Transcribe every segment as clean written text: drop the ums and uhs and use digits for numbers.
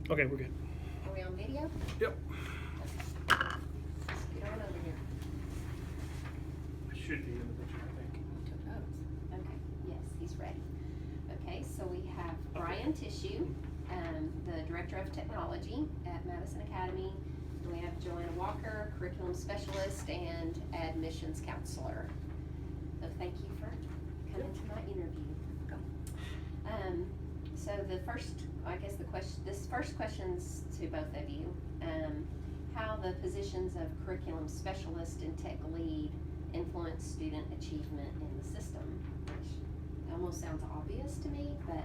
Okay, we're good. Are we on video? Yep. Get on over here. I should be in the picture, I think. Took notes. Okay, yes, he's ready. Okay, so we have Brian Tissue, the Director of Technology at Madison Academy. And we have Joanna Walker, Curriculum Specialist and Admissions Counselor. So thank you for coming to my interview. So the first, I guess this first question's to both of you. How the positions of Curriculum Specialist and Tech Lead influence student achievement in the system, which almost sounds obvious to me, but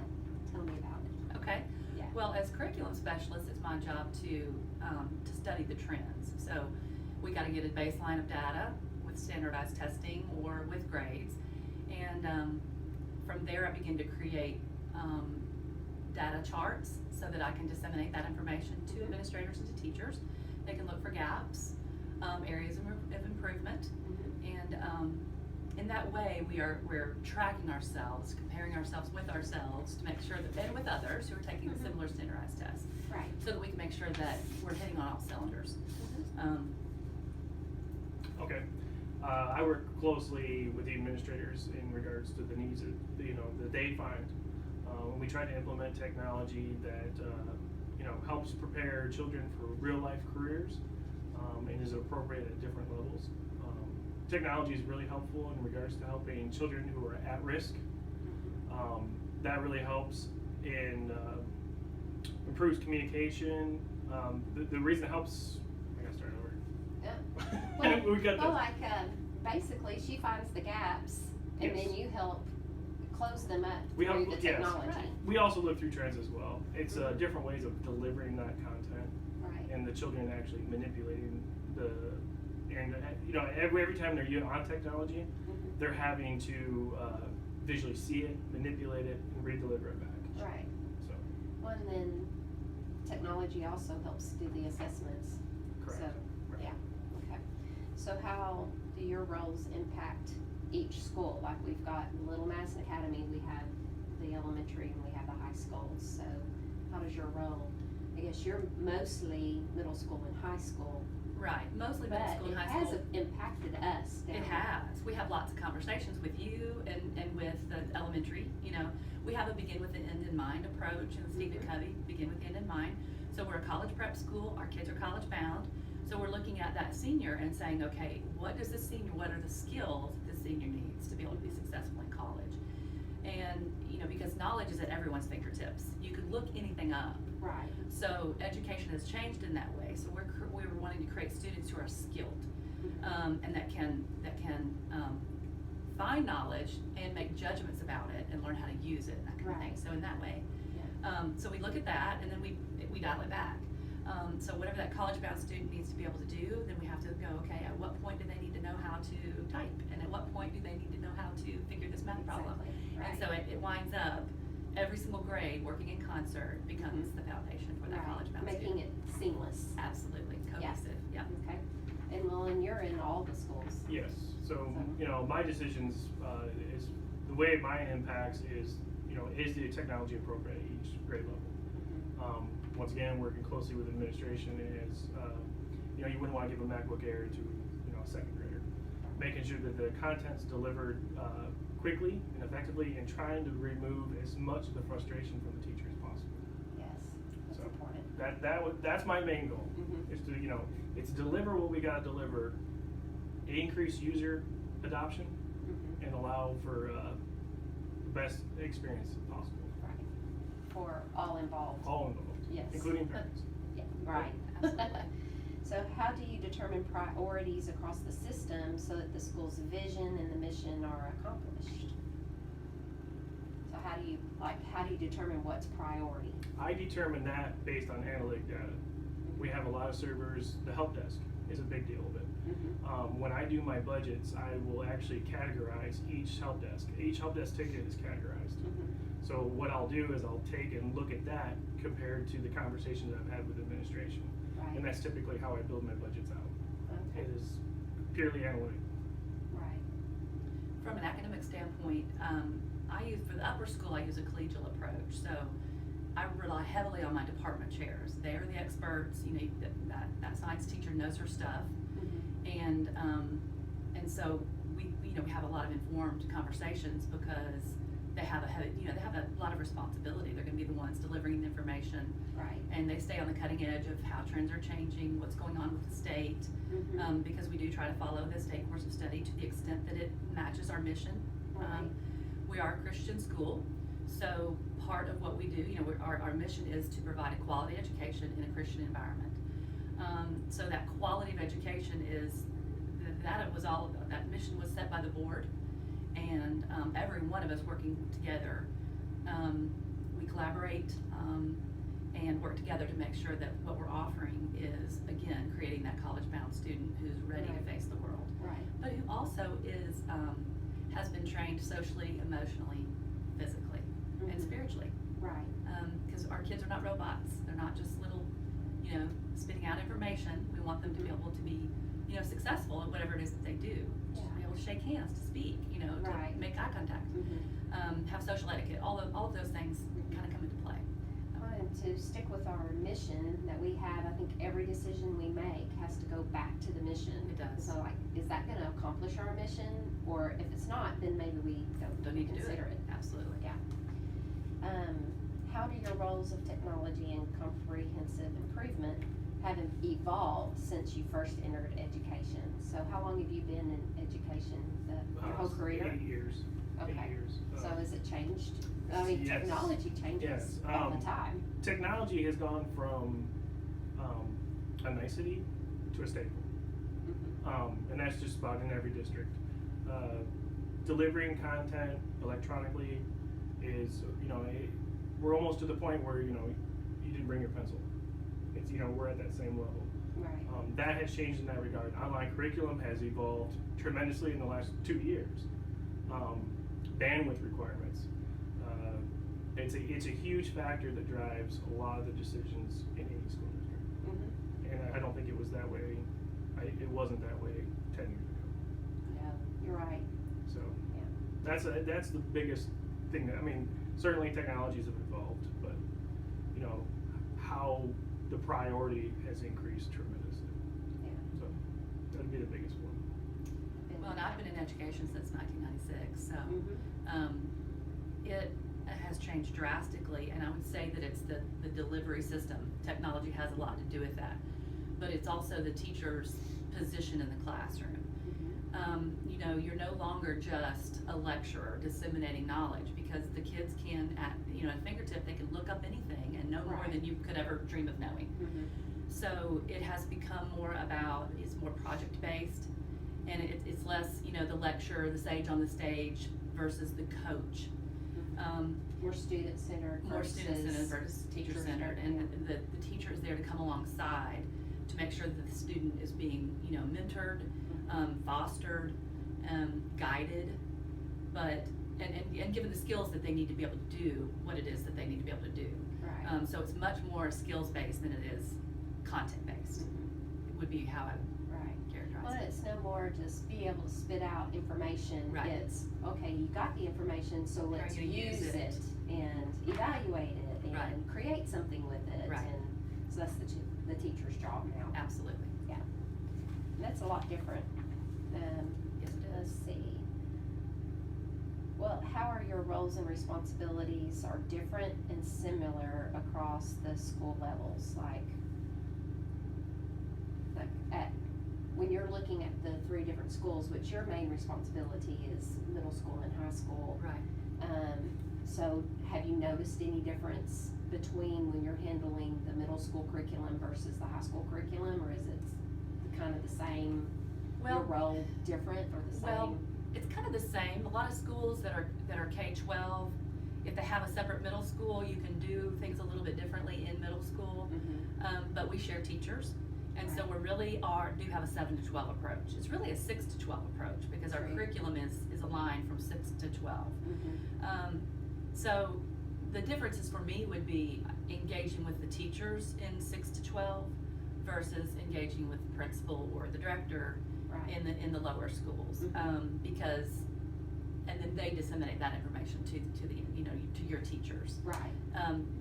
tell me about it. Okay. Yeah. Well, as curriculum specialist, it's my job to study the trends. So we got to get a baseline of data with standardized testing or with grades, and from there I begin to create data charts so that I can disseminate that information to administrators and to teachers. They can look for gaps, areas of improvement, and in that way we're tracking ourselves, comparing ourselves with ourselves to make sure that, and with others who are taking the similar standardized tests, Right. so that we can make sure that we're hitting on all cylinders. Okay. I work closely with the administrators in regards to the needs that they find. When we try to implement technology that helps prepare children for real life careers and is appropriate at different levels. Technology is really helpful in regards to helping children who are at risk. That really helps in improves communication. The reason it helps, I gotta start over. Yeah. We got Well, basically she finds the gaps and Yes. then you help close them up We through help- the yes. technology. Right. We also look through trends as well. It's different ways of delivering that content, Right. and the children actually manipulating every time they're on technology, they're having to visually see it, manipulate it, and re-deliver it back. Right. So Well, and then technology also helps do the assessments. correct. So, Right. yeah, okay. So how do your roles impact each school? Like we've got Little Madison Academy, we have the elementary and we have the high schools. So how does your role, I guess you're mostly middle school and high school, Right, mostly middle but school it and high has school. impacted us down It there. has. We have lots of conversations with you and with the elementary. We have a begin with the end in mind approach, and Steve and Covey begin with the end in mind. So we're a college prep school. Our kids are college bound. So we're looking at that senior and saying, okay, what are the skills the senior needs to be able to be successful in college? And because knowledge is at everyone's fingertips, you could look anything up. Right. So education has changed in that way. So we're wanting to create students who are skilled, and that can find knowledge and make judgments about it and learn how to use it, that kind of thing. Right. So in that way, Yeah. so we look at that and then we dial it back. So whatever that college-bound student needs to be able to do, then we have to go, okay, at what point do they need to know how to type, and at what point do they need to know how to figure this math problem? Exactly. Right. And so it winds up, every single grade working in concert becomes the foundation for that Right. college-bound student. Making it seamless. Absolutely, cohesive, yeah. Okay. And you're in all the schools. Yes. So my decisions is the way mine impacts is is the technology appropriate at each grade level. Once again, working closely with administration is you wouldn't want to give a MacBook Air to a second grader. Making sure that the content's delivered quickly and effectively, and trying to remove as much of the frustration from the teacher as possible. Yes, that's So important. that's my main goal. Mhm. Is to it's deliver what we gotta deliver, increase user adoption, and allow for the best experience possible. Right. For all involved. All involved, Yes. including parents. Yeah, right. So how do you determine priorities across the system so that the school's vision and the mission are accomplished? So how do you determine what's priority? I determine that based on analytic data. We have a lot of servers. The help desk is a big deal of it. When I do my budgets, I will actually categorize each help desk. Each help desk ticket is categorized. So what I'll do is I'll take and look at that compared to the conversations I've had with administration. Right. And that's typically how I build my budgets out. Okay. It is purely analytic. Right. From an academic standpoint, for the upper school, I use a collegial approach. So I rely heavily on my department chairs. They are the experts, you know, that science teacher knows her stuff. And so we have a lot of informed conversations because they have a lot of responsibility. They're gonna be the ones delivering the information. Right. And they stay on the cutting edge of how trends are changing, what's going on with the state, because we do try to follow the state course of study to the extent that it matches our mission. Right. We are a Christian school, so part of what we do, you know, our mission is to provide a quality education in a Christian environment. So that quality of education is, that mission was set by the board, and every one of us working together, we collaborate and work together to make sure that what we're offering is, again, creating that college-bound student who's ready to face the world. Right. But who also is, has been trained socially, emotionally, physically, and spiritually. Right. Because our kids are not robots. They're not just little, you know, spitting out information. We want them to be able to be, you know, successful at whatever it is that they do. Yeah. To be able to shake hands, to speak, you know, to Right. make eye contact, have social etiquette. All of those things kind of come into play. And to stick with our mission that we have, I think every decision we make has to go back to the mission. It does. So like, is that gonna accomplish our mission? Or if it's not, then maybe we Don't need to do consider it. Absolutely. Yeah. How do your roles of technology and comprehensive improvement have evolved since you first entered education? So how long have you been in education? Your whole career? 8 years. Okay. 8 years. So has it changed? I mean, Yes. technology changes Yes. all the time. Technology has gone from a nicety to a staple. And that's just about in every district. Delivering content electronically is, you know, we're almost to the point where, you know, you didn't bring your pencil. It's, you know, we're at that same level. Right. That has changed in that regard. Online curriculum has evolved tremendously in the last 2 years. Bandwidth requirements. It's a huge factor that drives a lot of the decisions in any school district. And I don't think it was that way. It wasn't that way 10 years ago. No, you're right. So Yeah. that's the biggest thing. I mean, certainly technologies have evolved, but you know how the priority has increased tremendously. Yeah. So that'd be the biggest one. Well, and I've been in education since 1996, so it has changed drastically, and I would say that it's the delivery system. Technology has a lot to do with that, but it's also the teacher's position in the classroom. You know, you're no longer just a lecturer disseminating knowledge, because the kids can, at a fingertip, they can look up anything and know more than you could ever dream of knowing. So it has become more about, it's more project-based, and it's less, you know, the lecturer, the sage on the stage versus the coach. More student-centered versus teacher-centered, and the teacher is there to come alongside to make sure that the student is being, you know, mentored, fostered, guided, but and given the skills that they need to be able to do what it is that they need to be able to do. Right. So it's much more skills-based than it is content-based. It would be how I would characterize Well, it. it's no more just be able to spit out information. Right. It's, okay, you got the information, so How are let's you gonna use use it and evaluate it and Right. create something with it. Right. And so that's the teacher's job now. Absolutely. Yeah. And that's a lot different. Yes, it Let's is. see. Well, how are your roles and responsibilities are different and similar across the school levels? Like when you're looking at the 3 different schools, which your main responsibility is middle school and high school. Right. So have you noticed any difference between when you're handling the middle school curriculum versus the high school curriculum, or is it kind of the same? Your role different or the same? Well, it's kind of the same. A lot of schools that are K-12, if they have a separate middle school, you can do things a little bit differently in middle school. But we share teachers, and so we really do have a 7 to 12 approach. It's really a 6 to 12 approach, because our curriculum is aligned from 6 to 12. So the differences for me would be engaging with the teachers in 6 to 12 versus engaging with the principal or the director in the lower schools, because and then they disseminate that information to the, to your teachers. Right.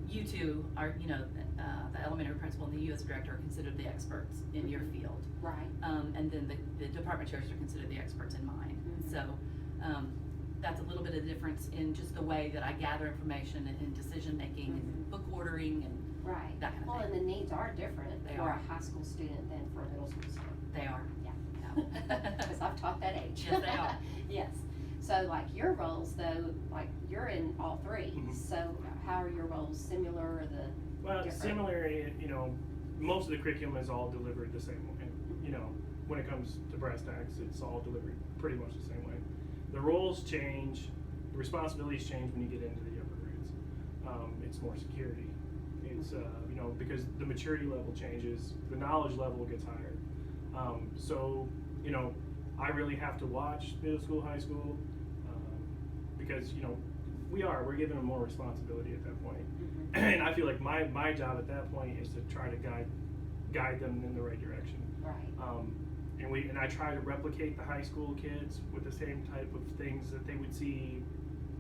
You two are, the elementary principal and the U.S. director are considered the experts in your field. Right. And then the department chairs are considered the experts in mine. Mhm. So, that's a little bit of difference in just the way that I gather information and in decision making and book ordering and Right. that kind of Well, thing. and the needs are different They for are. a high school student than for a middle school student. They are. Yeah. Because I've taught that age. Yes, they are. Yes. So like your roles though, like you're in all three. Mhm. So how are your roles similar or the Well, different? similarly, most of the curriculum is all delivered the same way. When it comes to brass tacks, it's all delivered pretty much the same way. The roles change, the responsibilities change when you get into the upper grades. It's more security. It's, because the maturity level changes, the knowledge level gets higher. So, I really have to watch middle school, high school, because, we're giving them more responsibility at that point. Mhm. And I feel like my job at that point is to try to guide them in the right direction. Right. And I try to replicate the high school kids with the same type of things that they would see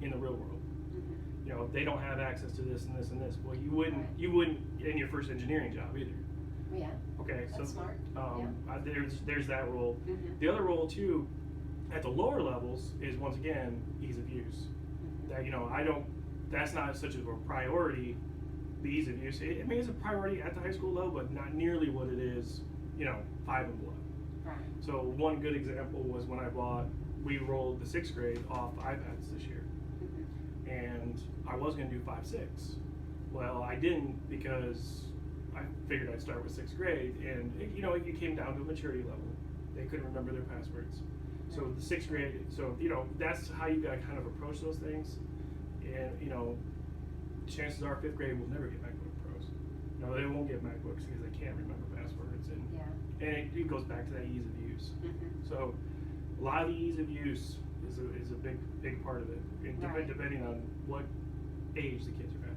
in the real world. Mhm. They don't have access to this and this and this. Well, you wouldn't Right. you wouldn't in your first engineering job either. Yeah. Okay, so That's smart. there's that role. Mhm. The other role too, at the lower levels, is once again ease of use. Mhm. That that's not such of a priority. The ease of use. I mean, it's a priority at the high school level, but not nearly what it is. 5 and below. Right. So one good example was when we rolled the 6th grade off iPads this year, Mhm. and I was going to do 5, 6. Well, I didn't because I figured I'd start with 6th grade, and it came down to a maturity level. They couldn't remember their passwords. So the 6th grade, that's how you got to kind of approach those things, and chances are 5th grade will never get MacBook Pros. They won't get MacBooks because they can't remember passwords, and Yeah. it goes back to that ease of use. Mhm. So a lot of the ease of use is a big part of it, and Right. depending on what age the kids are at.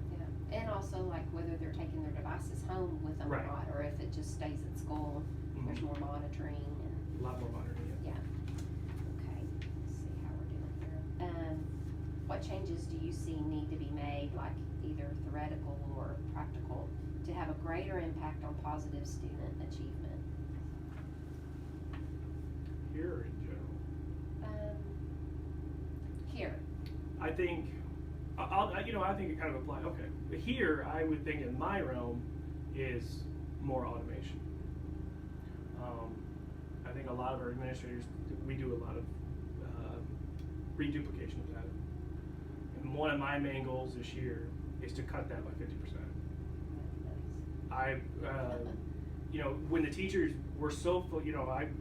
Yeah. And also like whether they're taking their devices home with them Right. or not, or if it just stays at school. There's Mhm. more monitoring and A lot more monitoring. yeah. Okay. Let's see how we're doing here. What changes do you see need to be made, like either theoretical or practical, to have a greater impact on positive student achievement? Here or in general? Here. I think, I think it kind of applies. Okay, but here I would think in my realm is more automation. I think a lot of our administrators, we do a lot of reduplication of data. And one of my main goals this year is to cut that by 50%. When the teachers were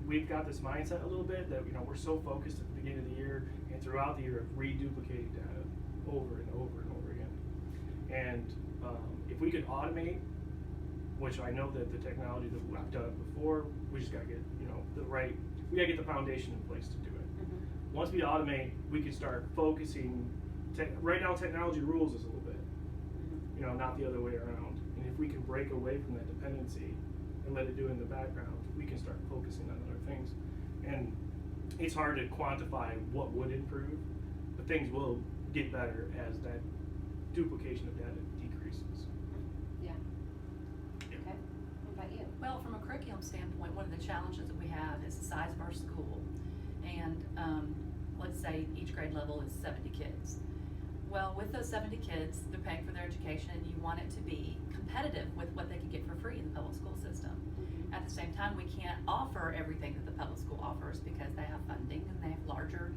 we've got this mindset a little bit that, we're so focused at the beginning of the year and throughout the year of reduplicating data over and over and over again. And if we could automate, which I know that the technology that I've done it before, we just gotta get, we gotta get the foundation in place to do it. Mhm. Once we automate, we can start focusing, right now technology rules us a little bit, not the other way around. And if we can break away from that dependency and let it do it in the background, we can start focusing on other things. And it's hard to quantify what would improve, but things will get better as that duplication of data decreases. Yeah. Okay. What about you? Well, from a curriculum standpoint, one of the challenges that we have is the size of our school. And let's say each grade level is 70 kids. Well, with those 70 kids, they're paying for their education, and you want it to be competitive with what they could get for free in the public school system. Mhm. At the same time, we can't offer everything that the public school offers because they have funding and they have larger,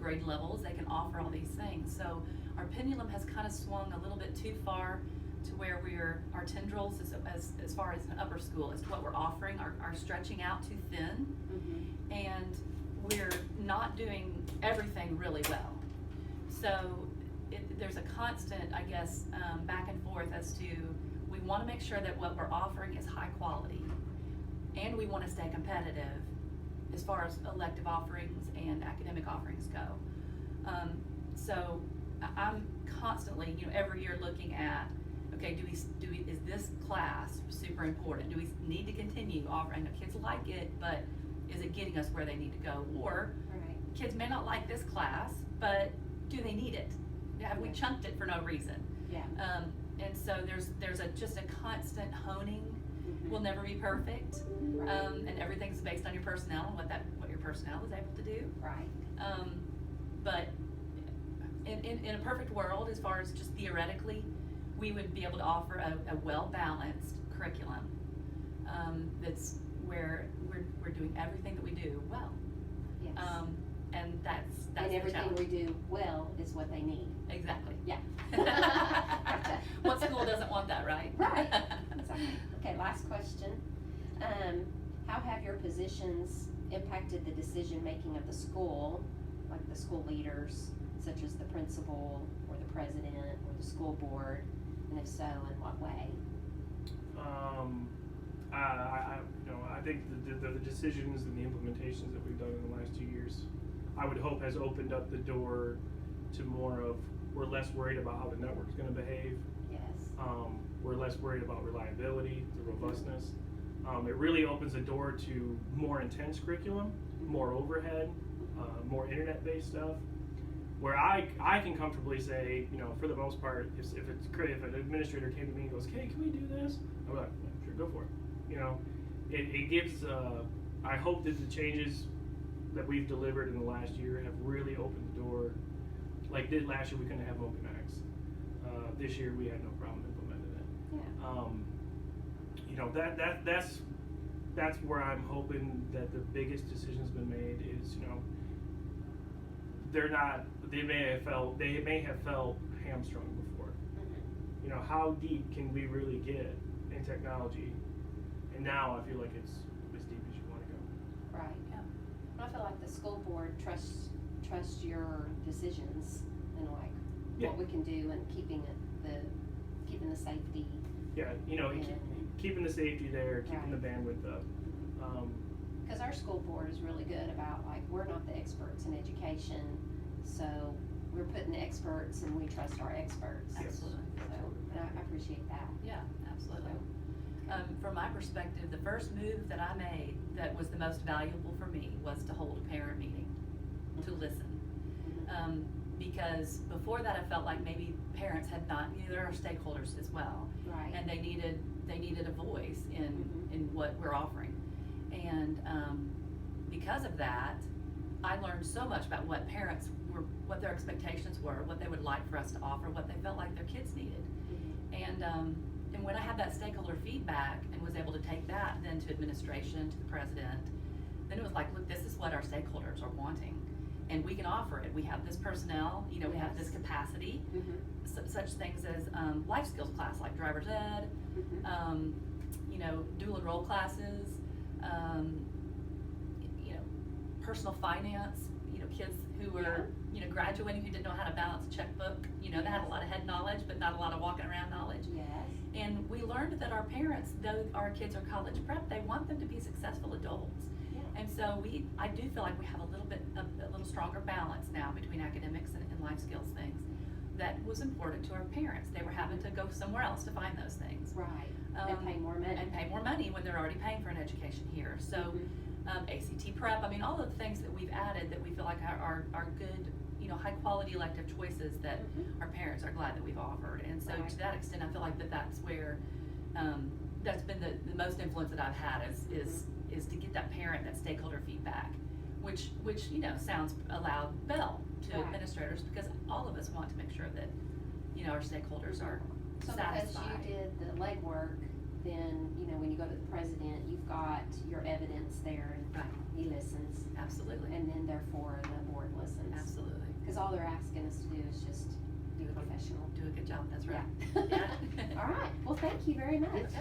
grade levels. They can offer all these things. So our pendulum has kind of swung a little bit too far to where our tendrils as far as an upper school as to what we're offering are stretching out too thin, Mhm. and we're not doing everything really well. So there's a constant, I guess, back and forth as to, we want to make sure that what we're offering is high quality, and we want to stay competitive as far as elective offerings and academic offerings go. So I'm constantly, every year looking at, okay, is this class super important? Do we need to continue offering? I know kids like it, but is it getting us where they need to go? Or Right. kids may not like this class, but do they need it? Have we chunked it for no reason? Yeah. And so there's just a constant honing. Mhm. Will never be perfect. Right. And everything's based on your personnel and what your personnel is able to do. Right. But in a perfect world, as far as just theoretically, we would be able to offer a well-balanced curriculum that's where we're doing everything that we do well. Yes. And that's And the everything challenge. we do well is what they need. Exactly. Yeah. What school doesn't want that, right? Right. Exactly. Okay, last question. How have your positions impacted the decision-making of the school, like the school leaders, such as the principal or the president or the school board, and if so, in what way? I think the decisions and the implementations that we've done in the last 2 years, I would hope has opened up the door to more of, we're less worried about how the network's gonna behave. Yes. We're less worried about reliability, the robustness. It really opens the door to more intense curriculum, more overhead, more internet-based stuff. Where I can comfortably say, for the most part, if an administrator came to me and goes, "Hey, can we do this?" I'm like, "Yeah, sure, go for it." It gives. I hope that the changes that we've delivered in the last year have really opened the door. Like last year, we couldn't have Moby Max. This year, we had no problem implementing it. Yeah. That's where I'm hoping that the biggest decision's been made is, they may have felt hamstrung before. Mhm. How deep can we really get in technology? And now I feel like it's as deep as you want to go. Right. Yeah. I feel like the school board trusts your decisions and like Yeah. what we can do and keeping the safety. Yeah, keeping the safety there, keeping the bandwidth up. Because our school board is really good about, like, we're not the experts in education, so we're putting experts and we trust our experts. Yes. Absolutely. So, and I appreciate that. Yeah, absolutely. So, From my perspective, the first move that I made that was the most valuable for me was to hold a parent meeting, to listen. Because before that, I felt like maybe parents had not, there are stakeholders as well. Right. And they needed a voice in what we're offering. And because of that, I learned so much about what parents what their expectations were, what they would like for us to offer, what they felt like their kids needed. And when I had that stakeholder feedback and was able to take that then to administration, to the president, then it was like, look, this is what our stakeholders are wanting. And we can offer it. We have this personnel, we have this capacity, such things as life skills class like driver's ed, dual enroll classes, personal finance, kids who were, graduating who didn't know how to balance a checkbook, they had a lot of head knowledge, but not a lot of walking around knowledge. Yes. And we learned that our parents, though our kids are college prep, they want them to be successful adults. Yeah. And so I do feel like we have a little stronger balance now between academics and life skills things. That was important to our parents. They were having to go somewhere else to find those things. Right. And pay more money. And pay more money when they're already paying for an education here. So ACT prep, all of the things that we've added that we feel like are good, high quality elective choices that our parents are glad that we've offered. And so Right. to that extent, I feel like that's where, that's been the most influence that I've had is to get that parent, that stakeholder feedback, which sounds a loud bell to Right. administrators because all of us want to make sure that, our stakeholders are So satisfied. because you did the legwork, then, when you go to the president, you've got your evidence there and Right. he listens. Absolutely. And then therefore the board listens. Absolutely. Because all they're asking us to do is just be professional. Do a good job, that's right. Yeah. All right, well, thank you very much.